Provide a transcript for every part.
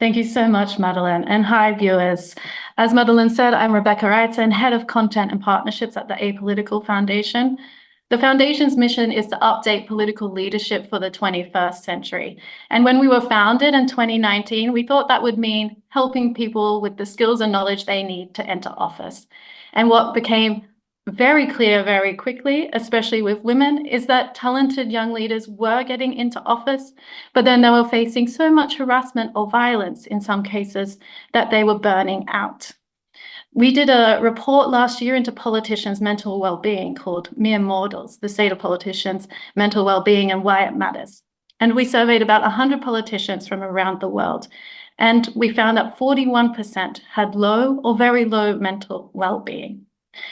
Thank you so much, Madeleine. And hi, viewers. As Madeleine said, I'm Rebekah and Head of Content and Partnerships at the Apolitical Foundation. The Foundation's mission is to update political leadership for the 21st century. And when we were founded in 2019, we thought that would mean helping people with the skills and knowledge they need to enter office. And what became very clear very quickly, especially with women, is that talented young leaders were getting into office, but then they were facing so much harassment or violence in some cases that they were burning out. We did a report last year into politicians' mental well-being called Mere Mortals, the state of politicians' mental well-being and why it matters. And we surveyed about 100 politicians from around the world. And we found that 41% had low or very low mental well-being.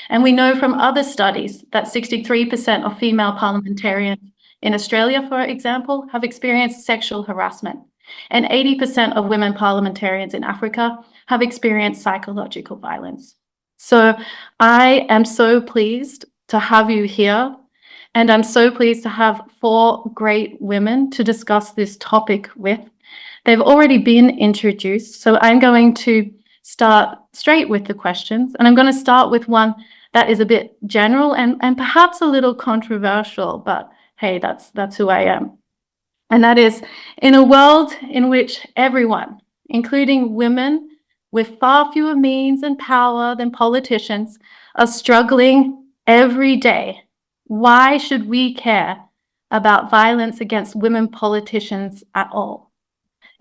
And we know from other studies that 63% of female parliamentarians in Australia, for example, have experienced sexual harassment. And 80% of women parliamentarians in Africa have experienced psychological violence. So I am so pleased to have you here. And I'm so pleased to have 4 great women to discuss this topic with. They've already been introduced. So I'm going to start straight with the questions. And I'm going to start with one that is a bit general and perhaps a little controversial, but hey, that's who I am. And that is, in a world in which everyone, including women with far fewer means and power than politicians, are struggling every day, why should we care about violence against women politicians at all?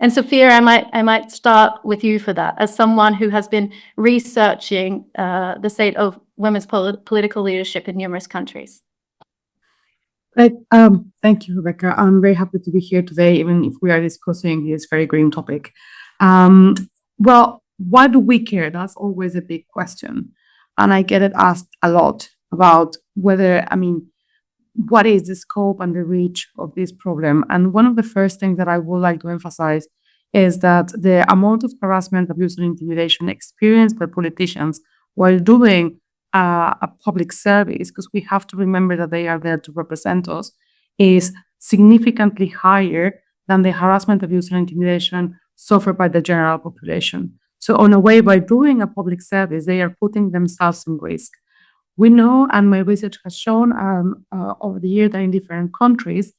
And Sofía, I might start with you for that, as someone who has been researching the state of women's political leadership in numerous countries. Thank you, Rebekah. I'm very happy to be here today, even if we are discussing this very grim topic. Well, why do we care? That's always a big question. And I get it asked a lot about whether, what is the scope and the reach of this problem? And one of the first things that I would like to emphasize is that the amount of harassment, abuse, and intimidation experienced by politicians while doing a public service, because we have to remember that they are there to represent us, is significantly higher than the harassment, abuse, and intimidation suffered by the general population. So in a way, by doing a public service, they are putting themselves in risk. We know, and my research has shown over the years that in different countries,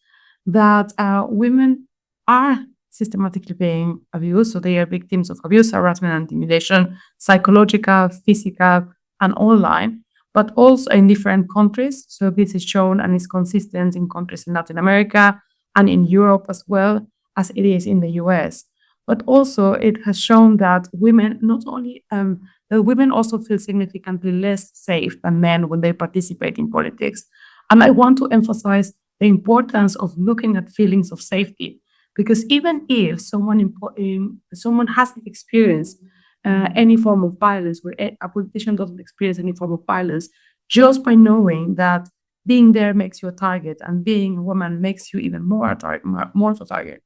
that women are systematically being abused. So they are victims of abuse, harassment, and intimidation, psychological, physical, and online, but also in different countries. So this is shown and is consistent in countries in Latin America and in Europe as well as it is in the US. But also it has shown that women, not only that women also feel significantly less safe than men when they participate in politics. And I want to emphasize the importance of looking at feelings of safety, because even if someone hasn't experienced any form of violence, where a politician doesn't experience any form of violence, just by knowing that being there makes you a target and being a woman makes you even more of a target,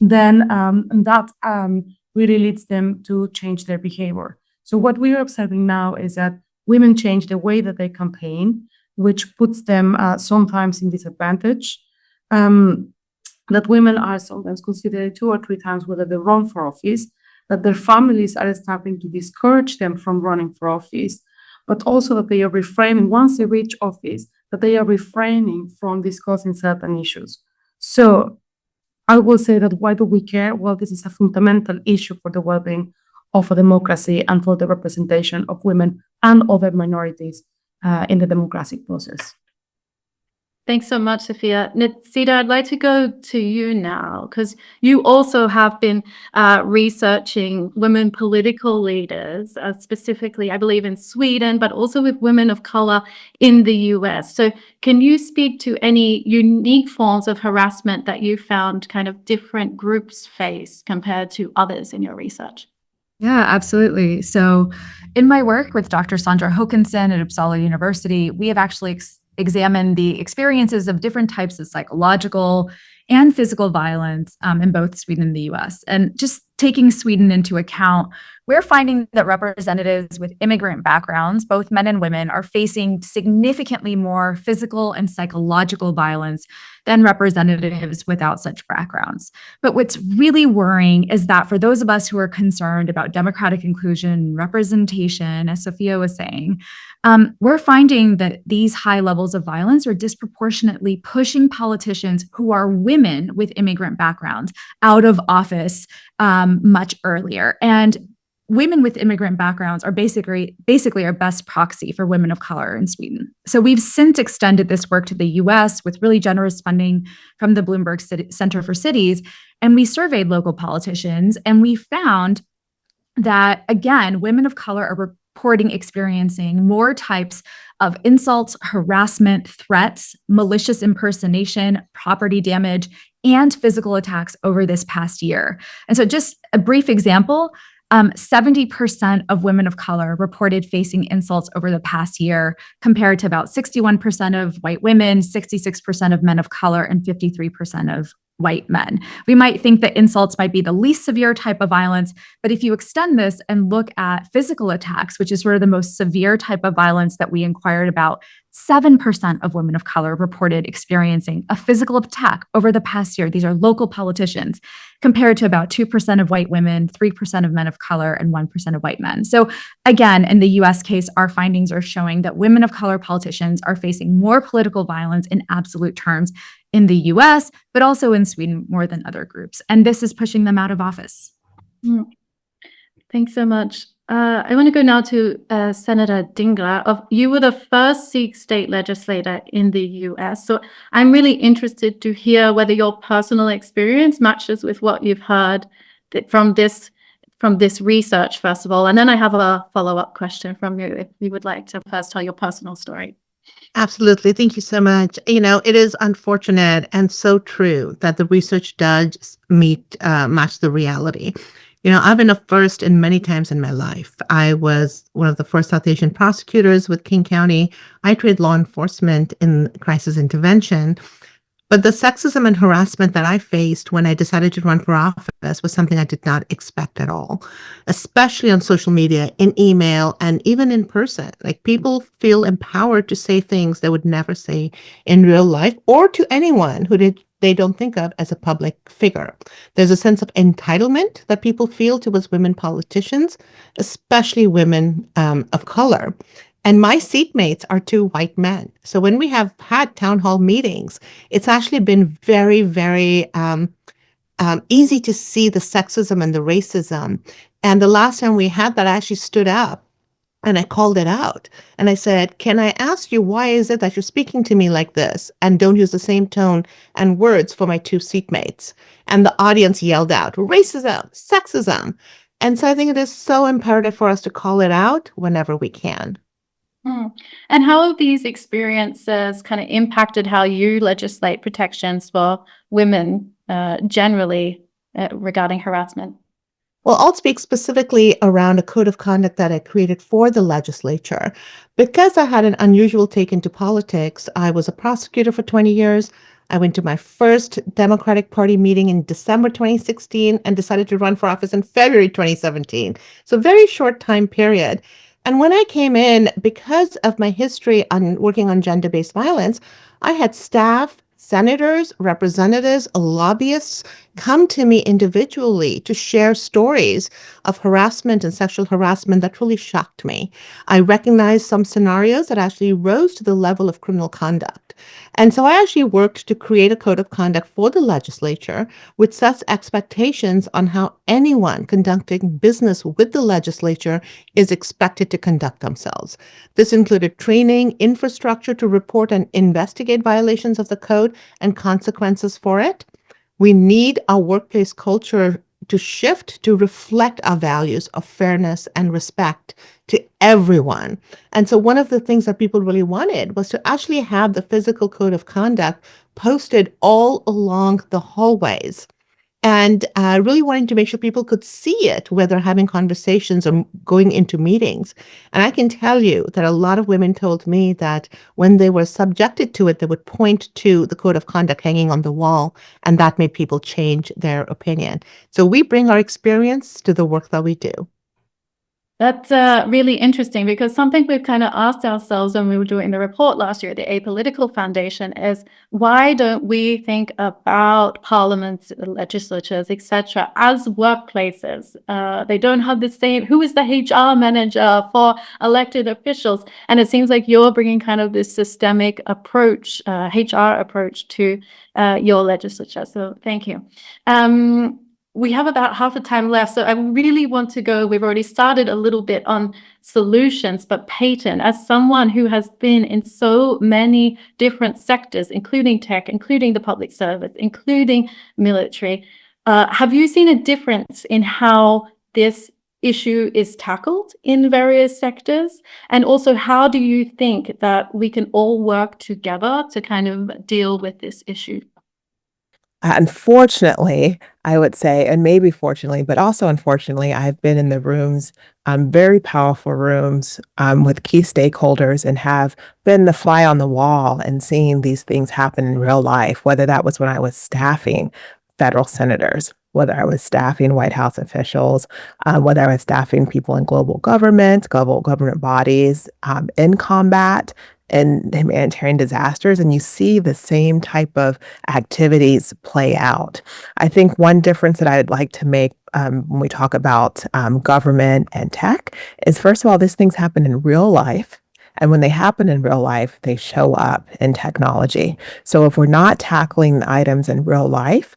then that really leads them to change their behavior. So what we are observing now is that women change the way that they campaign, which puts them sometimes in disadvantage. That women are sometimes considered 2 or 3 times whether they run for office, that their families are starting to discourage them from running for office, but also that they are refraining, once they reach office, that they are refraining from discussing certain issues. So I will say that why do we care? Well, this is a fundamental issue for the well-being of a democracy and for the representation of women and other minorities in the democratic process. Thanks so much, Sofía. Nazita, I'd like to go to you now, because you also have been researching women political leaders, specifically, I believe, in Sweden, but also with women of color in the US. So can you speak to any unique forms of harassment that you found kind of different groups face compared to others in your research? Yeah, absolutely. So in my work with Dr. Sandra Håkansson at Uppsala University, we have actually examine the experiences of different types of psychological and physical violence in both Sweden and the US. And just taking Sweden into account, we're finding that representatives with immigrant backgrounds, both men and women, are facing significantly more physical and psychological violence than representatives without such backgrounds. But what's really worrying is that for those of us who are concerned about democratic inclusion and representation, as Sofía was saying, we're finding that these high levels of violence are disproportionately pushing politicians who are women with immigrant backgrounds out of office much earlier. And women with immigrant backgrounds are basically our best proxy for women of color in Sweden. So we've since extended this work to the US with really generous funding from the Bloomberg Center for Cities. And we surveyed local politicians, and we found that, again, women of color are reporting experiencing more types of insults, harassment, threats, malicious impersonation, property damage, and physical attacks over this past year. And so just a brief example, 70% of women of color reported facing insults over the past year, compared to about 61% of white women, 66% of men of color, and 53% of white men. We might think that insults might be the least severe type of violence, but if you extend this and look at physical attacks, which is sort of the most severe type of violence that we inquired about, 7% of women of color reported experiencing a physical attack over the past year. These are local politicians, compared to about 2% of white women, 3% of men of color, and 1% of white men. So again, in the US case, our findings are showing that women of color politicians are facing more political violence in absolute terms in the US, but also in Sweden more than other groups. And this is pushing them out of office. Thanks so much. I want to go now to Senator Dhingra. You were the first Sikh state legislator in the US. So I'm really interested to hear whether your personal experience matches with what you've heard from this research, first of all. And then I have a follow-up question from you if you would like to first tell your personal story. Absolutely. Thank you so much. It is unfortunate and so true that the research does match the reality. I've been a first in many times in my life. I was one of the first South Asian prosecutors with King County. I trained law enforcement in crisis intervention. But the sexism and harassment that I faced when I decided to run for office was something I did not expect at all, especially on social media, in email, and even in person. Like, people feel empowered to say things they would never say in real life or to anyone who they don't think of as a public figure. There's a sense of entitlement that people feel towards women politicians, especially women of color. And my seatmates are two white men. So when we have had town hall meetings, it's actually been very, very easy to see the sexism and the racism. And the last time we had that, I actually stood up and I called it out. And I said, can I ask you, why is it that you're speaking to me like this and don't use the same tone and words for my two seatmates? And the audience yelled out, racism, sexism. And so I think it is so imperative for us to call it out whenever we can. And how have these experiences kind of impacted how you legislate protections for women generally regarding harassment? Well, I'll speak specifically around a code of conduct that I created for the legislature. Because I had an unusual take into politics, I was a prosecutor for 20 years. I went to my first Democratic Party meeting in December 2016 and decided to run for office in February 2017. So very short time period. And when I came in, because of my history on working on gender-based violence, I had staff, senators, representatives, lobbyists come to me individually to share stories of harassment and sexual harassment that really shocked me. I recognized some scenarios that actually rose to the level of criminal conduct. And so I actually worked to create a code of conduct for the legislature which sets expectations on how anyone conducting business with the legislature is expected to conduct themselves. This included training, infrastructure to report and investigate violations of the code and consequences for it. We need our workplace culture to shift to reflect our values of fairness and respect to everyone. And so one of the things that people really wanted was to actually have the physical code of conduct posted all along the hallways. And really wanting to make sure people could see it, whether having conversations or going into meetings. And I can tell you that a lot of women told me that when they were subjected to it, they would point to the code of conduct hanging on the wall, and that made people change their opinion. So we bring our experience to the work that we do. That's really interesting, because something we've kind of asked ourselves when we were doing the report last year at the Apolitical Foundation is, why don't we think about parliaments, legislatures, etc., as workplaces? They don't have the same. Who is the HR manager for elected officials? And it seems like you're bringing kind of this systemic approach, HR approach to your legislature. So thank you. We have about half the time left, so I really want to go. We've already started a little bit on solutions, but Payton, as someone who has been in so many different sectors, including tech, including the public service, including military, have you seen a difference in how this issue is tackled in various sectors? And also, how do you think that we can all work together to kind of deal with this issue? Unfortunately, I would say, and maybe fortunately, but also unfortunately, I've been in the rooms, very powerful rooms, with key stakeholders, and have been the fly on the wall and seeing these things happen in real life, whether that was when I was staffing federal senators, whether I was staffing White House officials, whether I was staffing people in global government bodies, in combat and humanitarian disasters, and you see the same type of activities play out. I think one difference that I'd like to make, when we talk about government and tech, is, first of all, these things happen in real life. And when they happen in real life, they show up in technology. So if we're not tackling items in real life,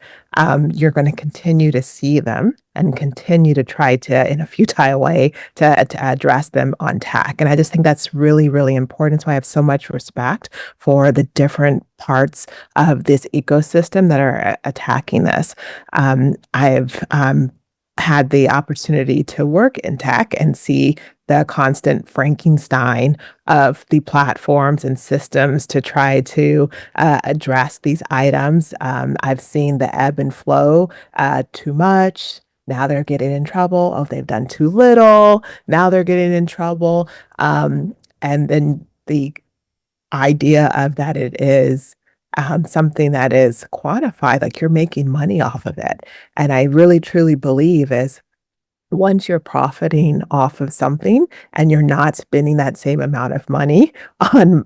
you're going to continue to see them and continue to try to, in a futile way, to address them on tech. And I just think that's really, really important. So I have so much respect for the different parts of this ecosystem that are attacking this. I've had the opportunity to work in tech and see the constant Frankenstein of the platforms and systems to try to address these items. I've seen the ebb and flow, too much. Now they're getting in trouble. Oh, they've done too little. Now they're getting in trouble. And then the idea of that it is something that is quantified, like you're making money off of it. And I really, truly believe is, once you're profiting off of something and you're not spending that same amount of money on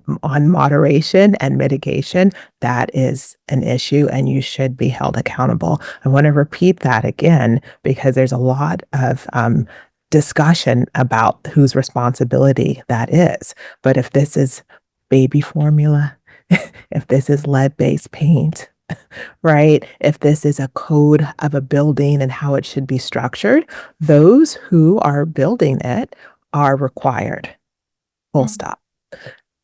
moderation and mitigation, that is an issue and you should be held accountable. I want to repeat that again, because there's a lot of discussion about whose responsibility that is. But if this is baby formula, if this is lead-based paint, right? If this is a code of a building and how it should be structured, those who are building it are required. Full stop.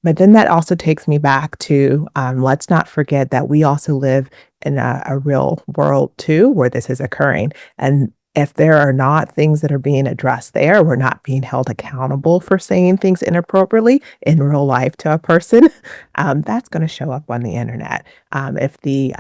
But then that also takes me back to, let's not forget that we also live in a real world too, where this is occurring. And if there are not things that are being addressed there, we're not being held accountable for saying things inappropriately in real life to a person, that's going to show up on the internet. If the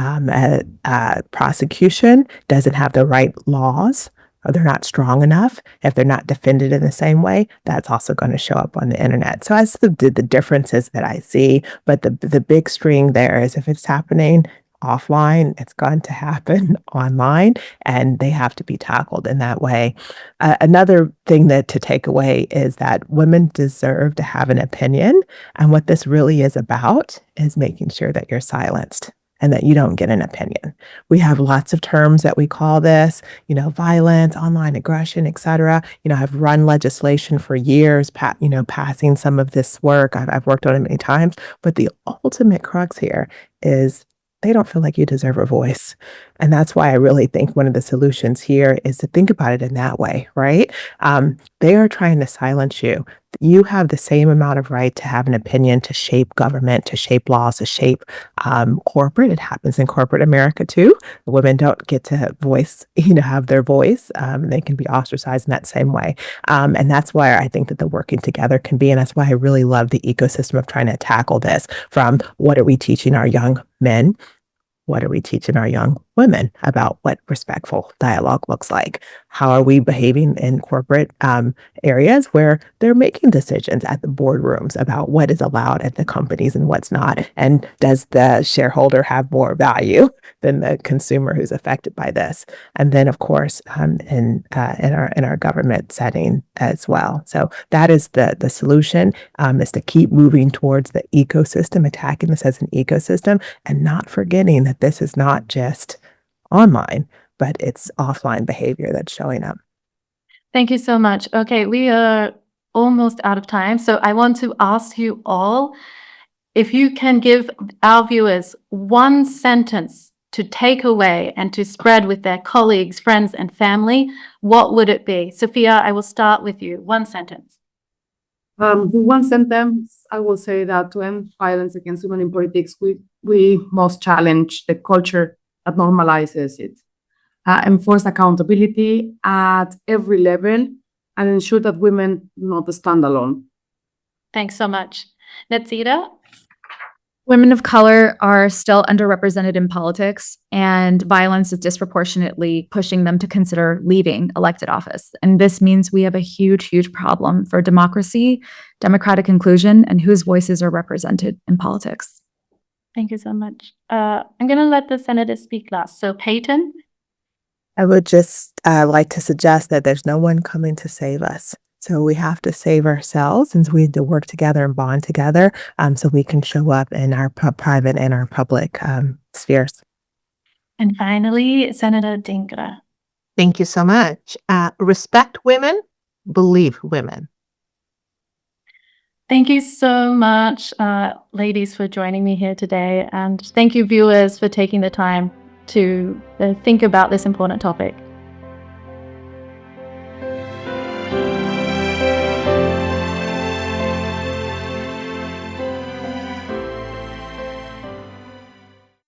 prosecution doesn't have the right laws, or they're not strong enough, if they're not defended in the same way, that's also going to show up on the internet. So that's the differences that I see. But the big string there is, if it's happening offline, it's going to happen online, and they have to be tackled in that way. Another thing that to take away is that women deserve to have an opinion. And what this really is about is making sure that you're silenced and that you don't get an opinion. We have lots of terms that we call this, violence, online aggression, etc. I've run legislation for years, passing some of this work. I've worked on it many times, but the ultimate crux here is they don't feel like you deserve a voice. And that's why I really think one of the solutions here is to think about it in that way, right? They are trying to silence you. You have the same amount of right to have an opinion, to shape government, to shape laws, to shape corporate. It happens in corporate America too. The women don't get to have their voice. They can be ostracized in that same way. And that's why I think that the working together can be, and that's why I really love the ecosystem of trying to tackle this, from what are we teaching our young men? What are we teaching our young women about what respectful dialogue looks like. How are we behaving in corporate areas where they're making decisions at the boardrooms about what is allowed at the companies and what's not? And does the shareholder have more value than the consumer who's affected by this? And then, of course, in our government setting as well. So that is the solution, is to keep moving towards the ecosystem, attacking this as an ecosystem, and not forgetting that this is not just online, but it's offline behavior that's showing up. Thank you so much. Okay, we are almost out of time. So I want to ask you all if you can give our viewers one sentence to take away and to spread with their colleagues, friends, and family, what would it be? Sofía, I will start with you. One sentence. The one sentence, I will say that to end violence against women in politics, we must challenge the culture that normalizes it, enforce accountability at every level, and ensure that women do not stand alone. Thanks so much. Nazita? Women of color are still underrepresented in politics, and violence is disproportionately pushing them to consider leaving elected office. And this means we have a huge, huge problem for democracy, democratic inclusion, and whose voices are represented in politics. Thank you so much. I'm going to let the senators speak last. So Payton? I would just like to suggest that there's no one coming to save us. So we have to save ourselves, and we have to work together and bond together so we can show up in our private and our public spheres. And finally, Senator Dhingra. Thank you so much. Respect women, believe women. Thank you so much, ladies, for joining me here today. And thank you, viewers, for taking the time to think about this important topic.